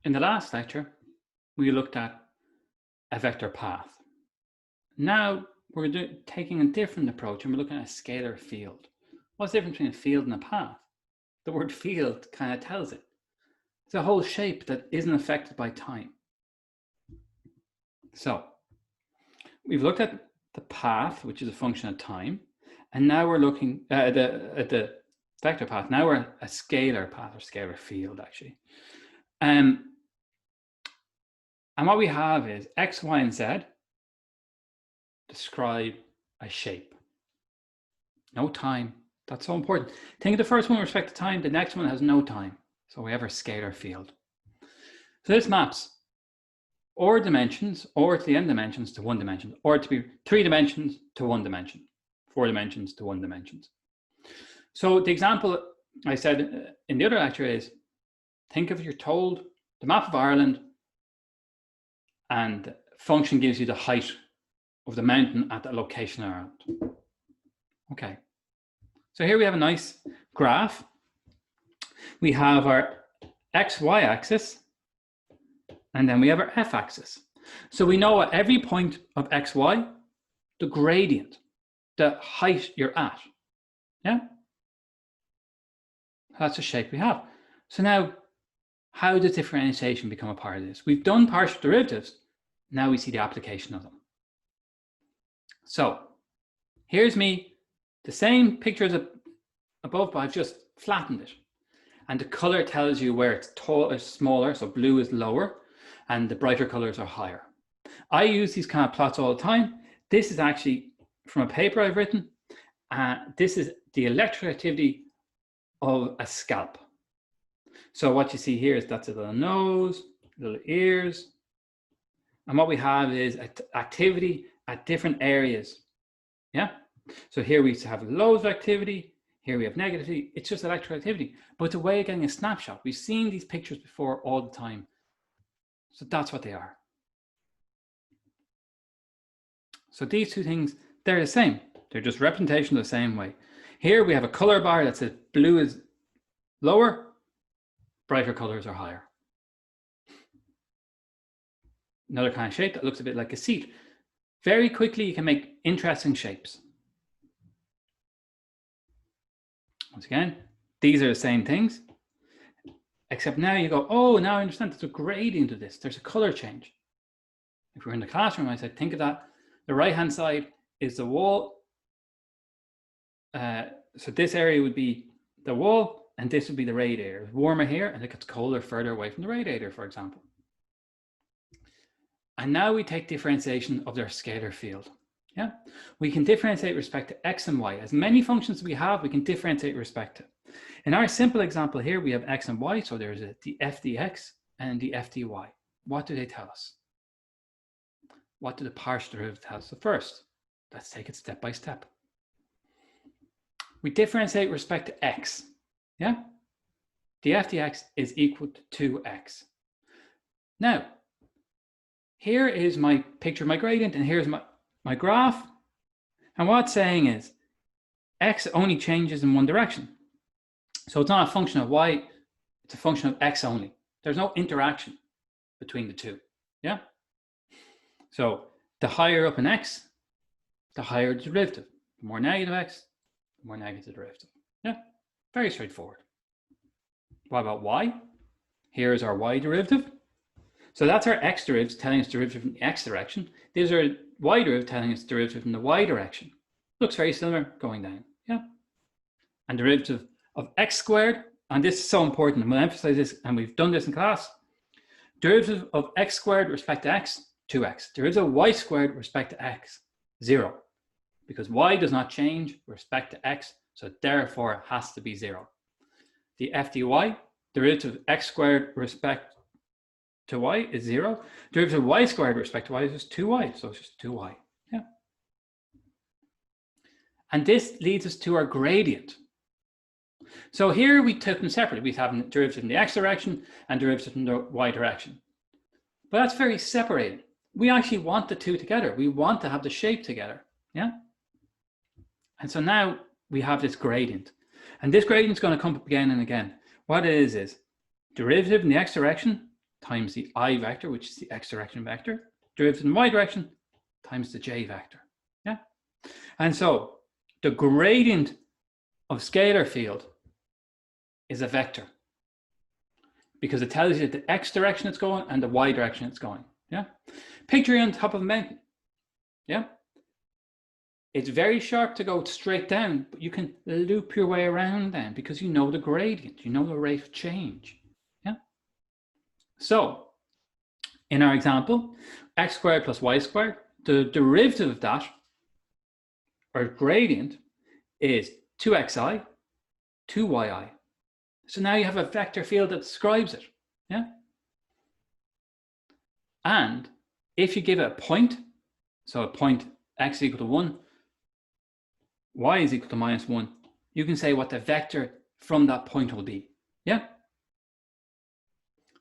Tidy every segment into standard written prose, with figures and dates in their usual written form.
In the last lecture, we looked at a vector path. Now we're taking a different approach and we're looking at a scalar field. What's the difference between a field and a path? The word field kind of tells it. It's a whole shape that isn't affected by time. So we've looked at the path, which is a function of time. And now we're looking at the vector path. Now we're at a scalar path or scalar field, actually. And what we have is X, Y, and Z describe a shape. No time. That's so important. Think of the first one with respect to time. The next one has no time. So we have our scalar field. So this maps or dimensions, or to the n dimensions to one dimension, or to be 3 dimensions to 1 dimension, 4 dimensions to 1 dimension. So the example I said in the other lecture is, think if you're told the map of Ireland and function gives you the height of the mountain at that location in Ireland. Okay. So here we have a nice graph. We have our XY axis, and then we have our F axis. So we know at every point of XY, the gradient, the height you're at. Yeah? That's the shape we have. So now, how does differentiation become a part of this? We've done partial derivatives. Now we see the application of them. So here's me, the same picture as above, but I've just flattened it. And the color tells you where it's taller, smaller, so blue is lower, and the brighter colors are higher. I use these kind of plots all the time. This is actually from a paper I've written. This is the electrical activity of a scalp. So what you see here is that's a little nose, little ears. And what we have is activity at different areas. Yeah. So here we have loads of activity. Here we have negativity. It's just electrical activity, but it's a way of getting a snapshot. We've seen these pictures before all the time. So that's what they are. So these two things, they're the same. They're just representation the same way. Here we have a color bar that says blue is lower, brighter colors are higher. Another kind of shape that looks a bit like a seat. Very quickly, you can make interesting shapes. Once again, these are the same things, except now you go, oh, now I understand there's a gradient of this. There's a color change. If we're in the classroom, I said, think of that. The right-hand side is the wall. So this area would be the wall, and this would be the radiator. It's warmer here, and it gets colder further away from the radiator, for example. And now we take differentiation of their scalar field. Yeah, we can differentiate with respect to x and y. As many functions as we have, we can differentiate with respect to. In our simple example here, we have x and y. So there's the f dx and the f dy. What do they tell us? What do the partial derivative tell us? So first, let's take it step by step. We differentiate with respect to x. Yeah, the f dx is equal to 2x. Now, here is my picture of my gradient, and here's my graph. And what it's saying is x only changes in one direction. So it's not a function of y, it's a function of x only. There's no interaction between the two. Yeah. So the higher up in x, the higher the derivative. The more negative x, the more negative derivative. Yeah. Very straightforward. What about y? Here's our y derivative. So that's our x derivative telling us derivative in the x direction. These are y derivative telling us derivative in the y direction. Looks very similar going down. Yeah. And derivative of x squared, and this is so important, and we'll emphasize this, and we've done this in class. Derivative of x squared with respect to x, 2x. Derivative of y squared with respect to x, 0. Because y does not change with respect to x, so therefore it has to be 0. The f dy, derivative of x squared with respect to y is 0. Derivative of y squared with respect to y is just 2y, so it's just 2y. Yeah. And this leads us to our gradient. So here we took them separately. We have derivative in the x direction and derivative in the y direction. But that's very separated. We actually want the two together. We want to have the shape together. Yeah. And so now we have this gradient. And this gradient is going to come up again and again. What it is derivative in the x direction times the I vector, which is the x direction vector, derivative in the y direction times the j vector. Yeah. And so the gradient of scalar field is a vector because it tells you the x direction it's going and the y direction it's going. Yeah. Picture you're on top of a mountain. Yeah. It's very sharp to go straight down, but you can loop your way around then because you know the gradient, you know the rate of change. Yeah. So in our example, x squared plus y squared, the derivative of that, or gradient, is 2xi, 2yi. So now you have a vector field that describes it. Yeah. And if you give it a point, so a point x is equal to 1, y is equal to -1, you can say what the vector from that point will be. Yeah.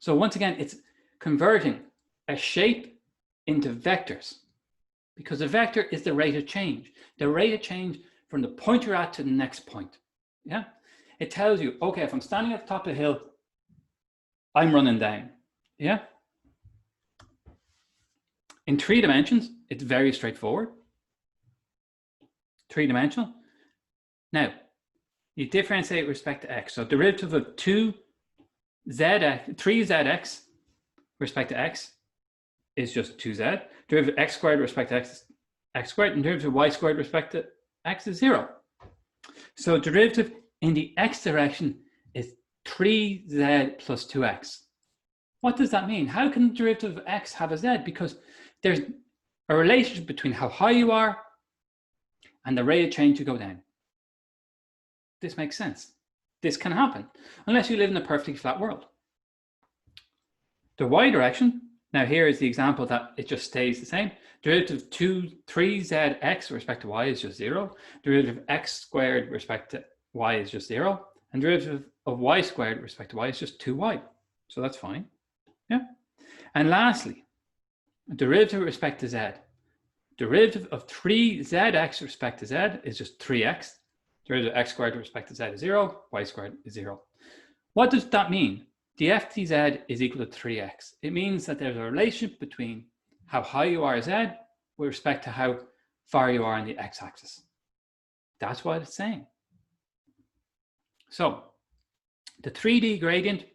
So once again, it's converting a shape into vectors because a vector is the rate of change. The rate of change from the point you're at to the next point. Yeah. It tells you, okay, if I'm standing at the top of the hill, I'm running down. Yeah. In 3 dimensions, it's very straightforward. 3-dimensional. Now, you differentiate with respect to x. So derivative of 3zx respect to x is just 2z. Derivative of x squared respect to x is x squared, and derivative of y squared respect to x is 0. So derivative in the x direction is 3z plus 2x. What does that mean? How can the derivative of x have a z? Because there's a relationship between how high you are and the rate of change you go down. This makes sense. This can happen unless you live in a perfectly flat world. The y direction, now here is the example that it just stays the same. Derivative of 3zx with respect to y is just 0. Derivative of x squared with respect to y is just 0. And derivative of y squared with respect to y is just 2y. So that's fine. Yeah. And lastly, derivative with respect to z. Derivative of 3zx with respect to z is just 3x. Derivative of x squared with respect to z is 0. Y squared is 0. What does that mean? Df dz is equal to 3x. It means that there's a relationship between how high you are z with respect to how far you are on the x-axis. That's what it's saying. So the 3D gradient,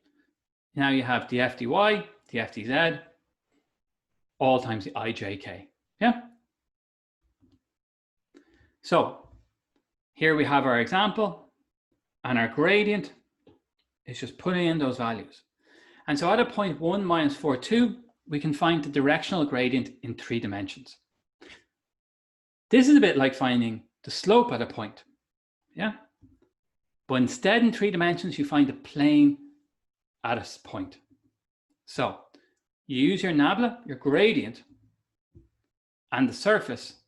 now you have df dy, df dz, all times the ijk. Yeah? So here we have our example, and our gradient is just putting in those values. And so at a point 1 minus 4, 2, we can find the directional gradient in 3 dimensions. This is a bit like finding the slope at a point. Yeah? But instead in 3 dimensions, you find the plane at a point. So you use your Nabla, your gradient, and the surface,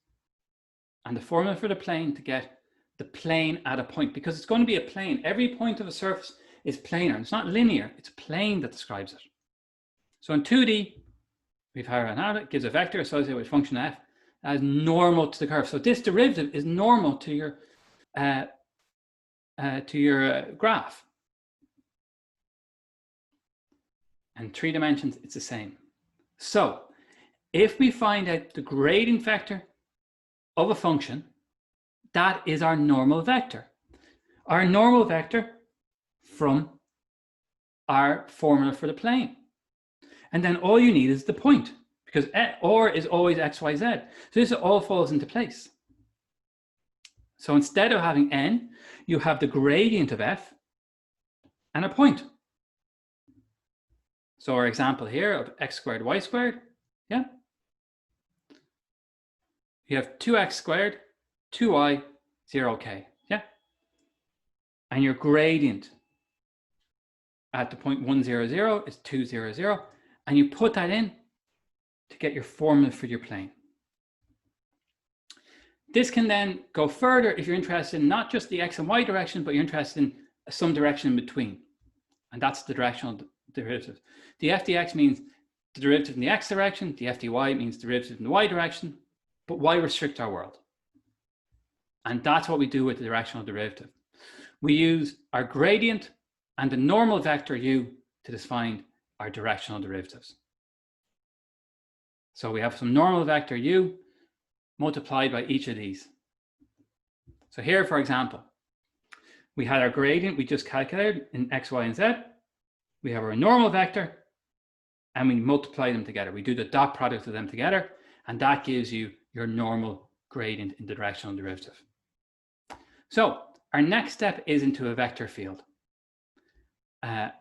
and the formula for the plane to get the plane at a point, because it's going to be a plane. Every point of a surface is planar. It's not linear. It's a plane that describes it. So in 2D, we've had an outlet, gives a vector associated with function f as normal to the curve. So this derivative is normal to your graph. And 3 dimensions, it's the same. So if we find out the gradient vector of a function, that is our normal vector. Our normal vector from our formula for the plane. And then all you need is the point, because or is always x, y, z. So this all falls into place. So instead of having n, you have the gradient of f and a point. So our example here of x squared, y squared, yeah? You have 2x squared, 2y, 0k, yeah? And your gradient at the point 1, 0, 0 is 2, 0, 0. And you put that in to get your formula for your plane. This can then go further if you're interested in not just the x and y direction, but you're interested in some direction in between. And that's the directional derivative. The f dx means the derivative in the x direction. The f dy means derivative in the y direction. But why restrict our world? And that's what we do with the directional derivative. We use our gradient and the normal vector u to define our directional derivatives. So we have some normal vector u multiplied by each of these. So here, for example, we had our gradient we just calculated in x, y, and z. We have our normal vector, and we multiply them together. We do the dot product of them together, and that gives you your normal gradient in the directional derivative. So our next step is into a vector field. And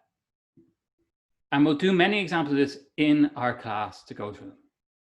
we'll do many examples of this in our class to go through them.